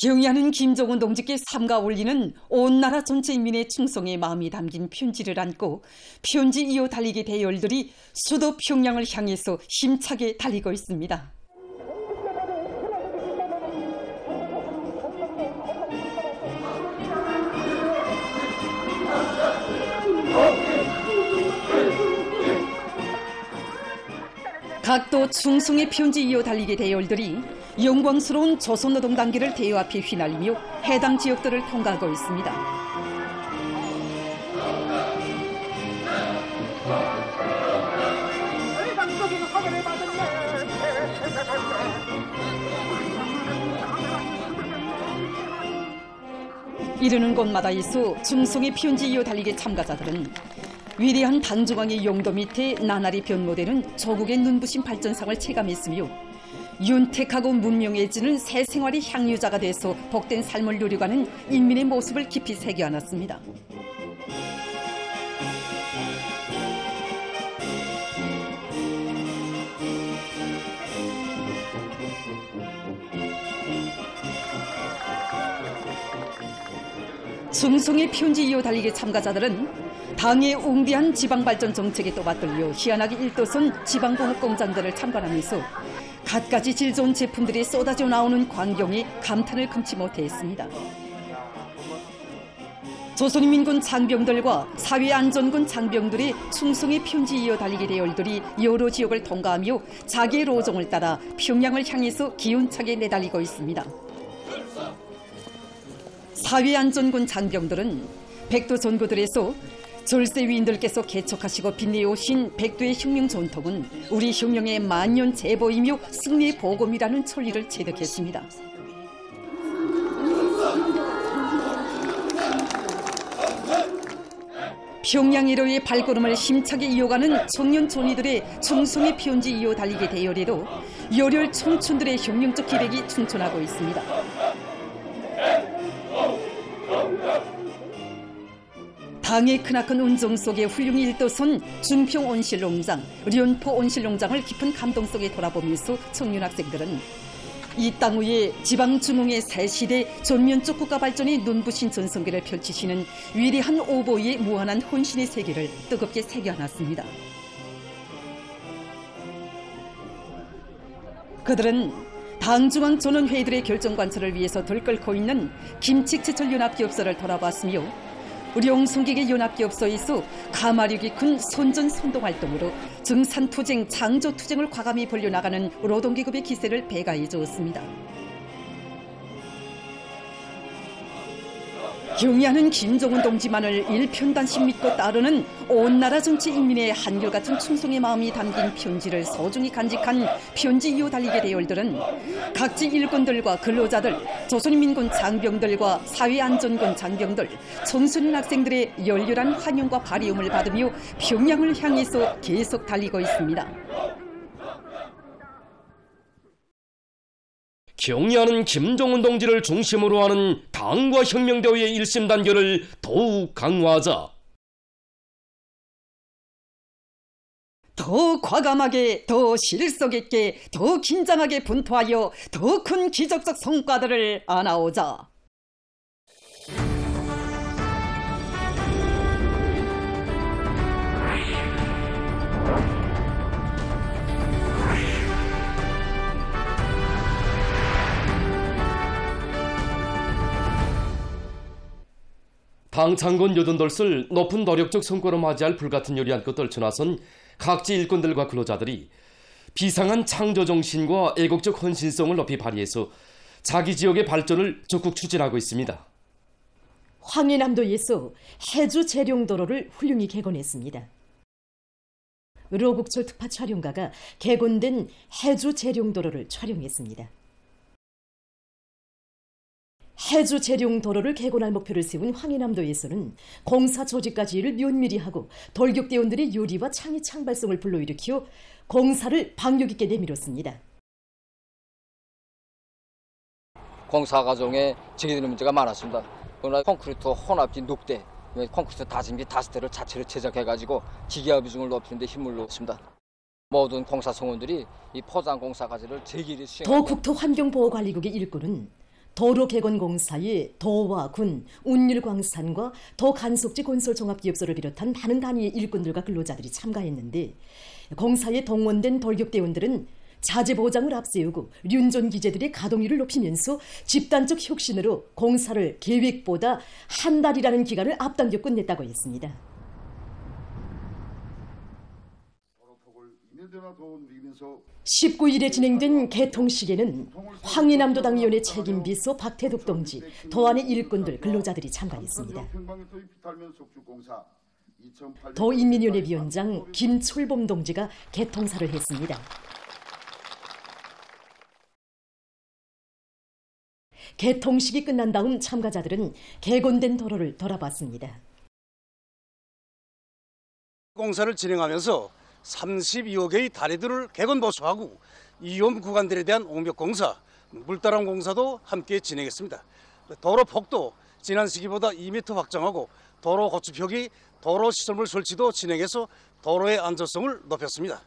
경의하는 김정은 동지께 삼가 올리는 온 나라 전체 인민의 충성의 마음이 담긴 편지를 안고 편지 이어 달리기 대열들이 수도 평양을 향해서 힘차게 달리고 있습니다. 각도 충성의 편지 이어 달리기 대열들이 영광스러운 조선노동 단계를 대요 앞에 휘날리며 해당 지역들을 통과하고 있습니다. 이르는 곳마다에서 충성의 편지 이어 달리기 참가자들은 위대한 당중앙의 용도 밑에 나날이 변모되는 조국의 눈부신 발전상을 체감했으며 윤택하고 문명해지는 새 생활의 향유자가 돼서 복된 삶을 누려가는 인민의 모습을 깊이 새겨안았습니다. 충성의 편지 이어 달리기 참가자들은 당의 웅대한 지방발전 정책에 또 맞들려 희한하게 1도선 지방공업 공장들을 참관하면서 갖가지 질 좋은 제품들이 쏟아져 나오는 광경에 감탄을 금치 못했습니다. 조선인민군 장병들과 사회안전군 장병들의 충성의 편지 이어 달리기 대열들이 여러 지역을 통과하며 자기의 로종을 따라 평양을 향해서 기운차게 내달리고 있습니다. 사회안전군 장병들은 백도 전구들에서 절세 위인들께서 개척하시고 빛내오신 백도의 혁명 전통은 우리 혁명의 만년 제보이며 승리의 보검이라는 천리를 체득했습니다. 평양 일호의 발걸음을 힘차게 이어가는 청년 존이들의 충성의 편지 이어 달리기 대열에도 열혈 청춘들의 혁명적 기백이 충천하고 있습니다. 당의 크나큰 운정 속에 훌륭히 1도선 중평 온실농장, 련포 온실농장을 깊은 감동 속에 돌아보면서 청년 학생들은 이 땅 위에 지방중흥의 새 시대 전면적 국가 발전의 눈부신 전성기를 펼치시는 위대한 오보이의 무한한 혼신의 세계를 뜨겁게 새겨안았습니다. 그들은 당중앙 전원회의들의 결정관철을 위해서 들끓고 있는 김칙제철 연합기업소를 돌아봤으며 우령송기계 연합기업소에서 가마력이 큰 선전선동활동으로 증산투쟁, 장조투쟁을 과감히 벌려나가는 노동계급의 기세를 배가해 주었습니다. 경의하는 김정은 동지만을 일편단심 믿고 따르는 온 나라 전체 인민의 한결같은 충성의 마음이 담긴 편지를 소중히 간직한 편지 이어 달리기 대열들은 각지 일꾼들과 근로자들, 조선인민군 장병들과 사회안전군 장병들, 청소년 학생들의 열렬한 환영과 발이움을 받으며 평양을 향해서 계속 달리고 있습니다. 경의하는 김정은 동지를 중심으로 하는 당과 혁명대회의 일심단결을 더욱 강화하자. 더 과감하게, 더 실속 있게, 더 긴장하게 분투하여 더 큰 기적적 성과들을 안아오자. 당 창건 88을 높은 노력적 성과로 맞이할 불같은 요리 한껏 떨쳐나선 각지 일꾼들과 근로자들이 비상한 창조정신과 애국적 헌신성을 높이 발휘해서 자기 지역의 발전을 적극 추진하고 있습니다. 황해남도에서 해주 재룡도로를 훌륭히 개건했습니다. 로국철 특파 촬영가가 개건된 해주 재룡도로를 촬영했습니다. 해주 재룡도로를 개건할 목표를 세운 황해남도에서는 공사 조직까지를 면밀히 하고 돌격대원들의 요리와 창의 창발성을 불러일으켜 공사를 박력 있게 내밀었습니다. 공사 과정에 제기되는 문제가 많았습니다. 그러나 콘크리트 혼합지 6대, 콘크리트 다짐기 5대를 자체로 제작해가지고 기계화 비중을 높이는 데 힘을 넣었습니다. 모든 공사 성원들이 이 포장 공사 과제를 제기를 시행하고 도국토환경보호관리국의 일꾼은 도로 개건 공사에 도와 군, 운율광산과 도간속지 건설종합기업소를 비롯한 많은 단위의 일꾼들과 근로자들이 참가했는데 공사에 동원된 돌격대원들은 자재 보장을 앞세우고 륜존 기재들의 가동률을 높이면서 집단적 혁신으로 공사를 계획보다 한 달이라는 기간을 앞당겨 끝냈다고 했습니다. 19일에 진행된 개통식에는 황희남도 당위원회 책임비서 박태독 동지, 도안의 일꾼들, 근로자들이 참가했습니다. 도인민위원회 위원장 김철범 동지가 개통사를 했습니다. 개통식이 끝난 다음 참가자들은 개건된 도로를 돌아봤습니다. 공사를 진행하면서 32여 개의 다리들을 개건 보수하고 이용 구간들에 대한 옹벽 공사, 물다람 공사도 함께 진행했습니다. 도로 폭도 지난 시기보다 2m 확장하고 도로 고추표기, 도로 시설물 설치도 진행해서 도로의 안전성을 높였습니다.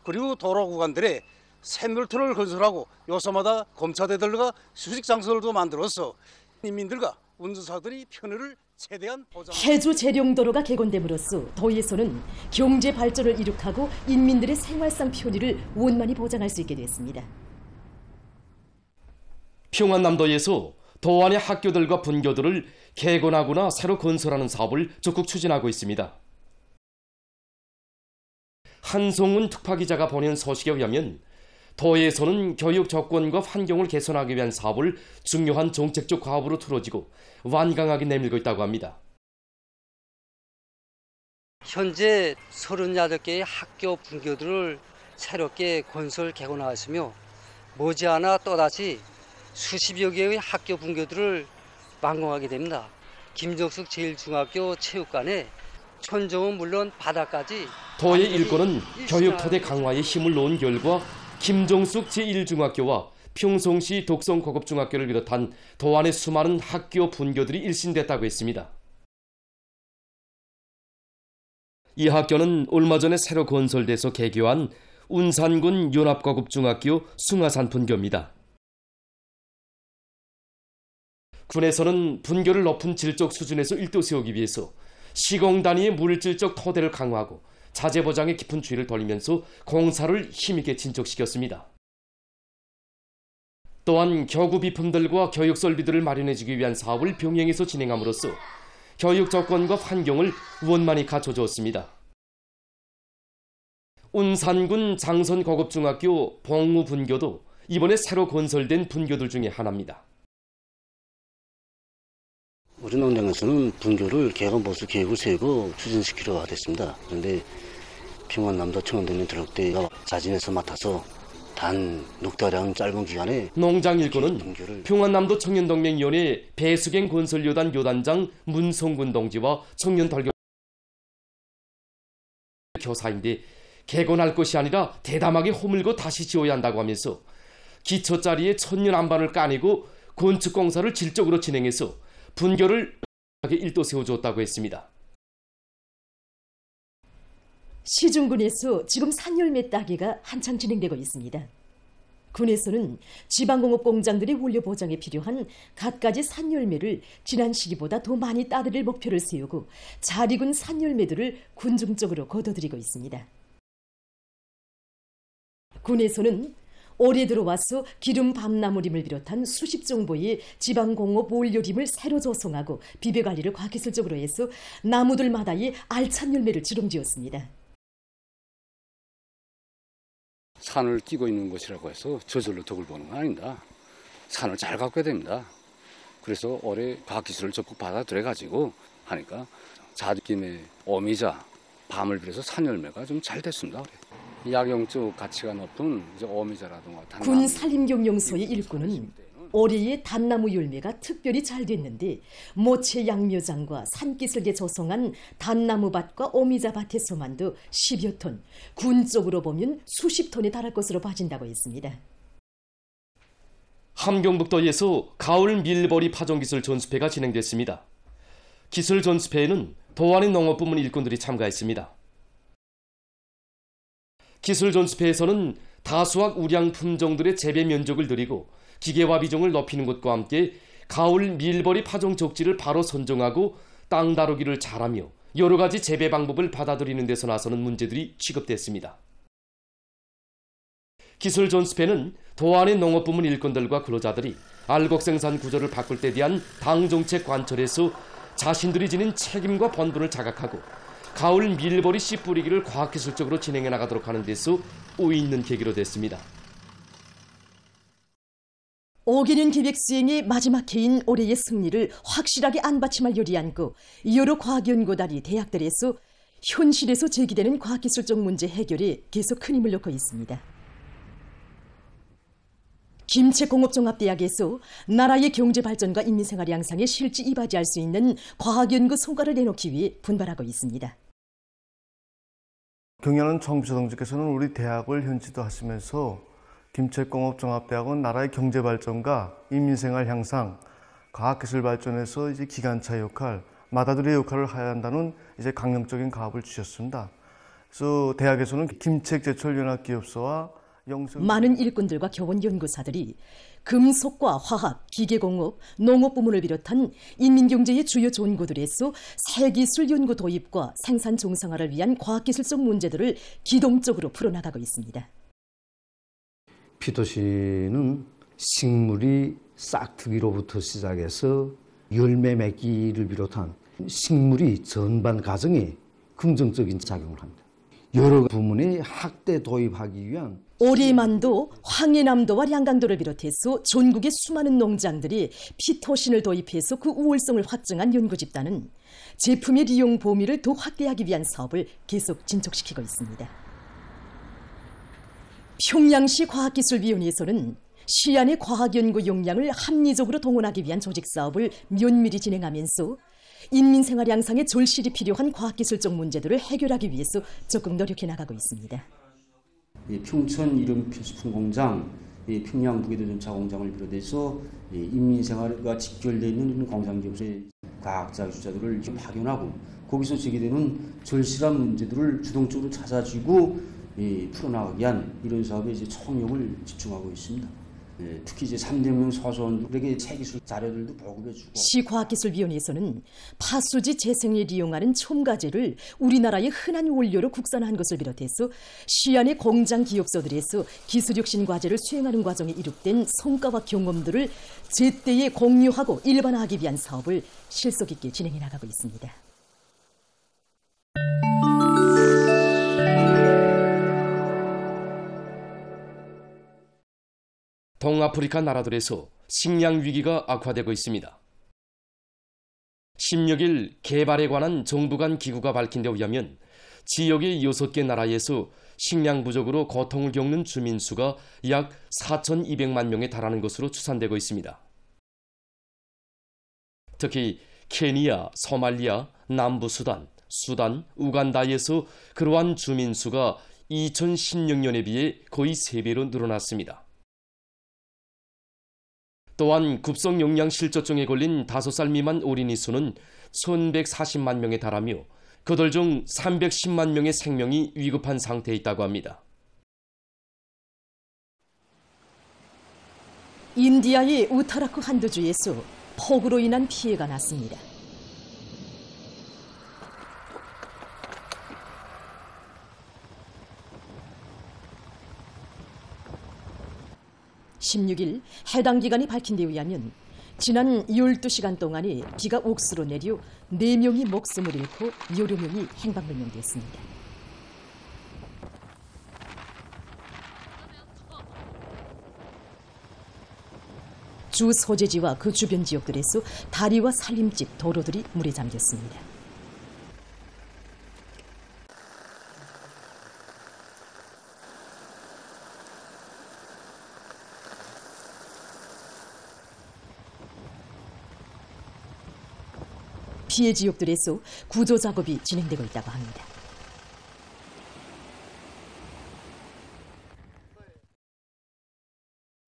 그리고 도로 구간들에 샘물터를 건설하고 요소마다 검차대들과 수직 장소들도 만들어서 인민들과 운전사들이 편의를 최대한 보장. 해주 재룡도로가 개건됨으로써 도에서는 경제 발전을 이룩하고 인민들의 생활상 편의를 원만히 보장할 수 있게 됐습니다. 평안남도에서 도안의 학교들과 분교들을 개건하거나 새로 건설하는 사업을 적극 추진하고 있습니다. 한송훈 특파기자가 보낸 소식에 의하면 도에서는 교육 조건과 환경을 개선하기 위한 사업을 중요한 정책적 과업으로 틀어지고 완강하게 내밀고 있다고 합니다. 현재 38개의 학교 분교들을 새롭게 건설 개건하였으며 머지않아 또다시 수십여 개의 학교 분교들을 완공하게 됩니다. 김정숙 제1중학교 체육관에 천정은 물론 바다까지 도의 일꾼은 교육 토대 강화에 힘을 놓은 결과 김정숙 제1중학교와 평송시 독성고급중학교를 비롯한 도안의 수많은 학교 분교들이 일신됐다고 했습니다. 이 학교는 얼마 전에 새로 건설돼서 개교한 운산군 연합고급중학교 숭하산 분교입니다. 군에서는 분교를 높은 질적 수준에서 일도세우기 위해서 시공 단위의 물질적 토대를 강화하고 자재 보장에 깊은 주의를 돌리면서 공사를 힘있게 진척시켰습니다. 또한 교구 비품들과 교육 설비들을 마련해주기 위한 사업을 병행해서 진행함으로써 교육 조건과 환경을 원만히 갖춰주었습니다. 운산군 장선고급중학교 봉우 분교도 이번에 새로 건설된 분교들 중에 하나입니다. 우리 농장에서는 분교를 개건보수 계획을 세우고 추진시키려 됐습니다. 그런데 평안남도 청년동맹 도력대가 자진해서 맡아서 단 넉 달이라는 짧은 기간에 농장 일꾼은 평안남도 청년동맹위원회 배수갱 건설요단 요단장 문성군 동지와 청년 돌격 교사인데 개건할 것이 아니라 대담하게 허물고 다시 지어야 한다고 하면서 기초자리에 천년 안반을 까내고 건축공사를 질적으로 진행해서 분교를 일도 세워주었다고 했습니다. 시중군에서 지금 산열매 따기가 한창 진행되고 있습니다. 군에서는 지방공업 공장들의 원료 보장에 필요한 갖가지 산열매를 지난 시기보다 더 많이 따드릴 목표를 세우고 잘 익은 산열매들을 군중적으로 거둬들이고 있습니다. 군에서는 올해 들어와서 기름 밤나무림을 비롯한 수십 정도의 지방공업 원료림을 새로 조성하고 비배관리를 과기술적으로 해서 나무들마다의 알찬 열매를 지롱지었습니다. 산을 끼고 있는 것이라고 해서 저절로 덕을 보는 건 아닙니다. 산을 잘 가꿔야 됩니다. 그래서 올해 과학기술을 적극 받아들여가지고 하니까 자느낌의 어미자, 밤을 비롯해서 산열매가 좀 잘 됐습니다. 약용적 가치가 높은 이제 어미자라든가 군 산림경영소의 일꾼은 올해의 단나무 열매가 특별히 잘 됐는데 모체 양묘장과 산기슭에 조성한 단나무밭과 어미자밭에서만도 10여 톤, 군 쪽으로 보면 수십 톤에 달할 것으로 봐진다고 했습니다. 함경북도에서 가을 밀보리 파종기술 전수회가 진행됐습니다. 기술 전수회에는 도안의 농업부문 일꾼들이 참가했습니다. 기술 전수회에서는 다수학 우량 품종들의 재배 면적을 늘리고 기계화 비중을 높이는 것과 함께 가을 밀버리 파종 적지를 바로 선정하고 땅 다루기를 잘하며 여러 가지 재배 방법을 받아들이는 데서 나서는 문제들이 취급됐습니다. 기술 존스패는 도안의 농업부문 일꾼들과 근로자들이 알곡 생산 구조를 바꿀 때 대한 당 정책 관철에서 자신들이 지닌 책임과 본분을 자각하고 가을 밀버리 씨 뿌리기를 과학기술적으로 진행해 나가도록 하는 데서 의의 있는 계기로 됐습니다. 5개년 계획 수행의 마지막 해인 올해의 승리를 확실하게 안받침할 요리안고 여러 과학연구단이 대학들에서 현실에서 제기되는 과학기술적 문제 해결에 계속 큰 힘을 놓고 있습니다. 김책공업종합대학에서 나라의 경제발전과 인민생활 양상에 실제 이바지할 수 있는 과학연구 성과를 내놓기 위해 분발하고 있습니다. 경연한 정비서동지께서는 우리 대학을 현지도 하시면서 김책공업종합대학은 나라의 경제발전과 인민생활 향상, 과학기술 발전에서 이제 기관차 역할, 마다들의 역할을 해야 한다는 이제 강령적인 가업을 주셨습니다. 그래서 대학에서는 김책제철연합기업소와 많은 일꾼들과 교원 연구사들이 금속과 화학, 기계공업, 농업 부문을 비롯한 인민경제의 주요 존구들에서 새기술 연구 도입과 생산 정상화를 위한 과학기술적 문제들을 기동적으로 풀어나가고 있습니다. 피토시는 식물이 싹트기로부터 시작해서 열매 맺기를 비롯한 식물이 전반 과정에 긍정적인 작용을 합니다. 여러 부문에 학대 도입하기 위한 올해만도 황해남도와 량강도를 비롯해서 전국의 수많은 농장들이 피토신을 도입해서 그 우월성을 확증한 연구 집단은 제품의利用 범위를 더 확대하기 위한 사업을 계속 진척시키고 있습니다. 평양시 과학기술위원회에서는 시안의 과학연구 역량을 합리적으로 동원하기 위한 조직 사업을 면밀히 진행하면서 인민생활 양상에 절실히 필요한 과학기술적 문제들을 해결하기 위해서 적극 노력해 나가고 있습니다. 평촌 이름 필수품 공장, 평양 무게도전차 공장을 비롯해서 인민생활과 직결되어 있는 공장기업의 과학자 기술자들을 파견하고 거기서 제기되는 절실한 문제들을 주동적으로 찾아주고 풀어나가기 위한 이런 사업에 이제 총력을 집중하고 있습니다. 특히 이제 3대명 소소원들에게 체기술 자료들도 보급해주고. 시과학기술위원회에서는 파수지 재생에 이용하는 첨가제를 우리나라의 흔한 원료로 국산화한 것을 비롯해서 시안의 공장 기업소들에서 기술혁신 과제를 수행하는 과정에 이룩된 성과와 경험들을 제때에 공유하고 일반화하기 위한 사업을 실속 있게 진행해 나가고 있습니다. 동아프리카 나라들에서 식량 위기가 악화되고 있습니다. 16일 개발에 관한 정부 간 기구가 밝힌 데 의하면 지역의 6개 나라에서 식량 부족으로 고통을 겪는 주민 수가 약 4,200만 명에 달하는 것으로 추산되고 있습니다. 특히 케니아, 소말리아, 남부수단, 수단, 우간다에서 그러한 주민 수가 2016년에 비해 거의 3배로 늘어났습니다. 또한 급성영양 실조증에 걸린 5살 미만 어린이 수는 1,140만 명에 달하며 그들 중 310만 명의 생명이 위급한 상태에 있다고 합니다. 인디아의 우타라크 한도주에서 폭우로 인한 피해가 났습니다. (16일) 해당 기관이 밝힌 데 의하면 지난 12시간 동안에 비가 옥수로 내려 4명이 목숨을 잃고 여러 명이 행방불명됐습니다. 주 소재지와 그 주변 지역들에서 다리와 살림집, 도로들이 물에 잠겼습니다. 피해 지역들에서 구조 작업이 진행되고 있다고 합니다.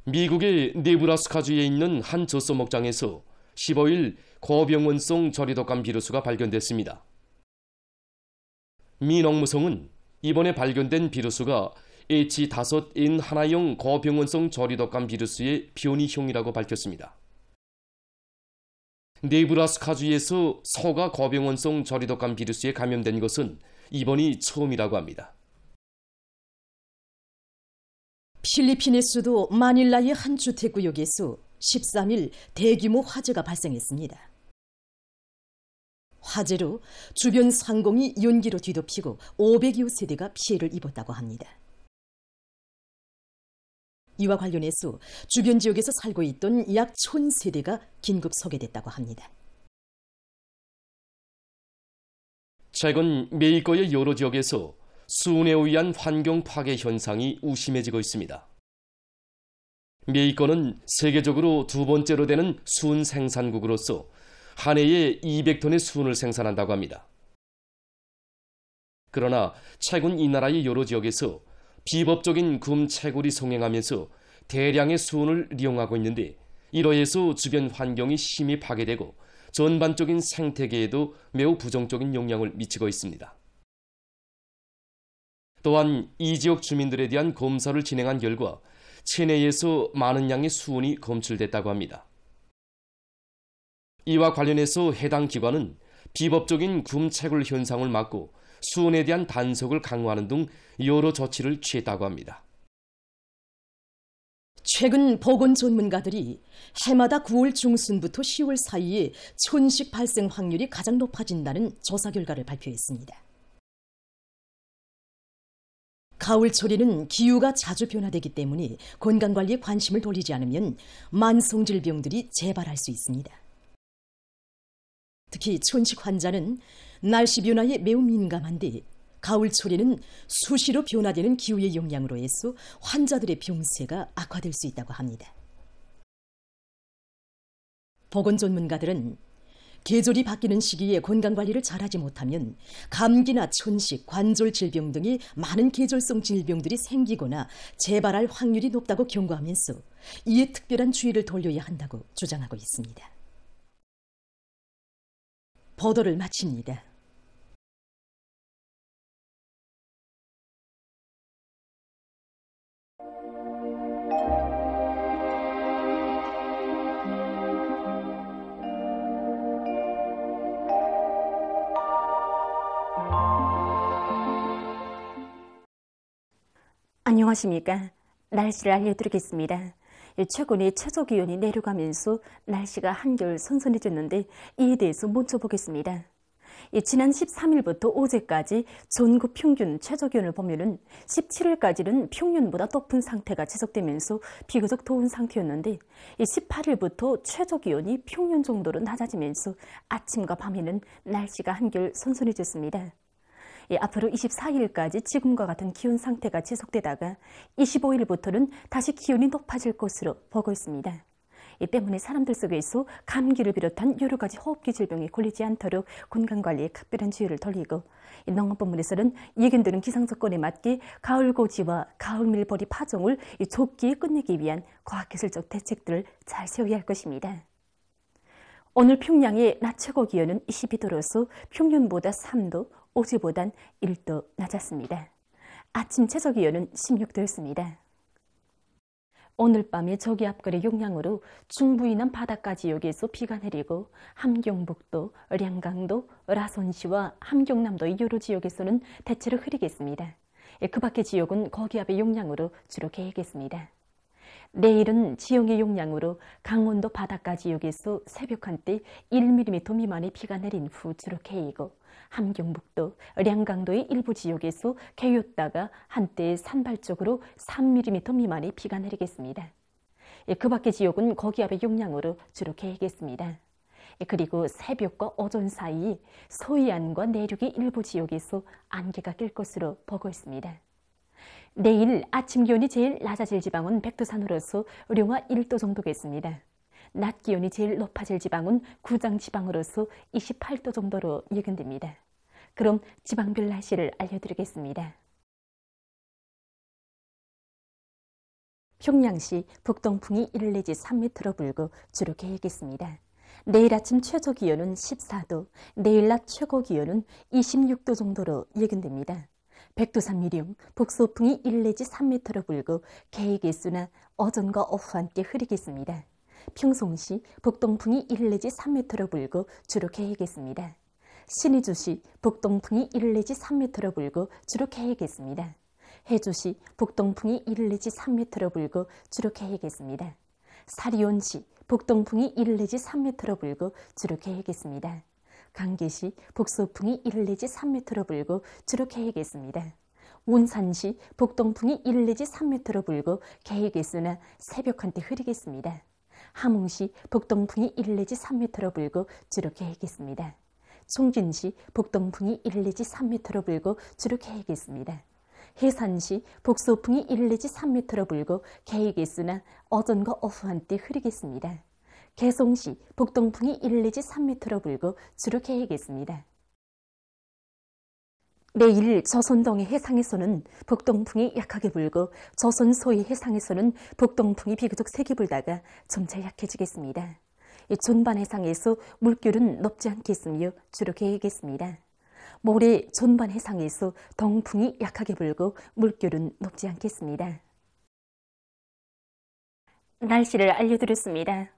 미국의 네브라스카주에 있는 한 젖소 목장에서 15일 고병원성 저리독감 비루스가 발견됐습니다. 미 농무성은 이번에 발견된 비루스가 H5N1형 거병원성 저리독감 비루스의 변이형이라고 밝혔습니다. 네브라스카주에서 서가 거병원성 저리독감 비루스에 감염된 것은 이번이 처음이라고 합니다. 필리핀의 수도 마닐라의 한 주택구역에서 13일 대규모 화재가 발생했습니다. 화재로 주변 상공이 연기로 뒤덮이고 500여 세대가 피해를 입었다고 합니다. 이와 관련해서 주변 지역에서 살고 있던 약 1000세대가 긴급 소개됐다고 합니다. 최근 메이커의 여러 지역에서 수온에 의한 환경 파괴 현상이 우심해지고 있습니다. 메이커는 세계적으로 두 번째로 되는 수은 생산국으로서 한 해에 200톤의 수은을 생산한다고 합니다. 그러나 최근 이 나라의 여러 지역에서 비법적인 금채굴이 성행하면서 대량의 수은을 이용하고 있는데 이러해서 주변 환경이 심히 파괴되고 전반적인 생태계에도 매우 부정적인 영향을 미치고 있습니다. 또한 이 지역 주민들에 대한 검사를 진행한 결과 체내에서 많은 양의 수은이 검출됐다고 합니다. 이와 관련해서 해당 기관은 비법적인 금채굴 현상을 막고 수은에 대한 단속을 강화하는 등 여러 조치를 취했다고 합니다. 최근 보건 전문가들이 해마다 9월 중순부터 10월 사이에 천식 발생 확률이 가장 높아진다는 조사 결과를 발표했습니다. 가을철에는 기후가 자주 변화되기 때문에 건강관리에 관심을 돌리지 않으면 만성질병들이 재발할 수 있습니다. 특히 천식 환자는 날씨 변화에 매우 민감한데 가을철에는 수시로 변화되는 기후의 영향으로 해서 환자들의 병세가 악화될 수 있다고 합니다. 보건 전문가들은 계절이 바뀌는 시기에 건강관리를 잘하지 못하면 감기나 천식, 관절 질병 등의 많은 계절성 질병들이 생기거나 재발할 확률이 높다고 경고하면서 이에 특별한 주의를 돌려야 한다고 주장하고 있습니다. 보도를 마칩니다. 안녕하십니까. 날씨를 알려드리겠습니다. 최근에 최저기온이 내려가면서 날씨가 한결 선선해졌는데 이에 대해서 먼저 보겠습니다. 지난 13일부터 어제까지 전국 평균 최저기온을 보면은 17일까지는 평년보다 높은 상태가 지속되면서 비교적 더운 상태였는데 18일부터 최저기온이 평년 정도로 낮아지면서 아침과 밤에는 날씨가 한결 선선해졌습니다. 앞으로 24일까지 지금과 같은 기온 상태가 지속되다가 25일부터는 다시 기온이 높아질 것으로 보고 있습니다. 이 때문에 사람들 속에서 감기를 비롯한 여러 가지 호흡기 질병에 걸리지 않도록 건강관리에 각별한 주의를 돌리고 농업부문에서는 예견되는 기상조건에 맞게 가을고지와 가을밀보리 파종을 조기에 끝내기 위한 과학기술적 대책들을 잘 세워야 할 것입니다. 오늘 평양의 낮 최고 기온은 22도로서 평년보다 3도, 어제보단 1도 낮았습니다. 아침 최저 기온은 16도였습니다. 오늘 밤에 저기압골의 영향으로 중부 이남 바닷가 지역에서 비가 내리고 함경북도, 량강도, 라선시와 함경남도의 여러 지역에서는 대체로 흐리겠습니다. 그 밖의 지역은 거기압의 영향으로 주로 개겠습니다. 내일은 지형의 영향으로 강원도 바닷가 지역에서 새벽 한때 1mm 미만의 비가 내린 후 주로 개이고 함경북도, 량강도의 일부 지역에서 개였다가 한때 산발적으로 3mm 미만의 비가 내리겠습니다. 그 밖의 지역은 거기압의 영향으로 주로 개겠습니다. 그리고 새벽과 오전 사이 서해안과 내륙의 일부 지역에서 안개가 낄 것으로 보고 있습니다. 내일 아침 기온이 제일 낮아질 지방은 백두산으로서 영하 1도 정도겠습니다. 낮 기온이 제일 높아질 지방은 구장 지방으로서 28도 정도로 예견됩니다. 그럼 지방별 날씨를 알려드리겠습니다. 평양시 북동풍이 1 내지 3m로 불고 주로 개겠습니다. 내일 아침 최저 기온은 14도, 내일 낮 최고 기온은 26도 정도로 예견됩니다. 백두산 미령 북소풍이 1 내지 3m로 불고 계획일수나 어전과 어후와 함께 흐리겠습니다. 평송시 북동풍이 1 내지 3m로 불고 주로 계획했습니다. 신의주시 북동풍이 1 내지 3m로 불고 주로 계획했습니다. 해주시 북동풍이 1 내지 3m로 불고 주로 계획했습니다. 사리온시 북동풍이 1 내지 3m로 불고 주로 계획했습니다. 강계시 북소풍이 1 내지 3m로 불고 주로 계획했습니다. 온산시 북동풍이 1 내지 3m로 불고 계획했으나 새벽 한때 흐리겠습니다. 함흥시 북동풍이 1 내지 3m로 불고 주로 계획했습니다. 총진시 북동풍이 1 내지 3m로 불고 주로 계획했습니다. 해산시 북소풍이 1 내지 3m로 불고 계획했으나 어전과 어후 한때 흐리겠습니다. 개송시 북동풍이 1 내지 3m로 불고 주로 계획했습니다. 내일 조선동해 해상에서는 북동풍이 약하게 불고 조선 소해 해상에서는 북동풍이 비교적 세게 불다가 점차 약해지겠습니다. 존반 해상에서 물결은 높지 않겠으며 주로 계획했습니다. 모레 존반 해상에서 동풍이 약하게 불고 물결은 높지 않겠습니다. 날씨를 알려드렸습니다.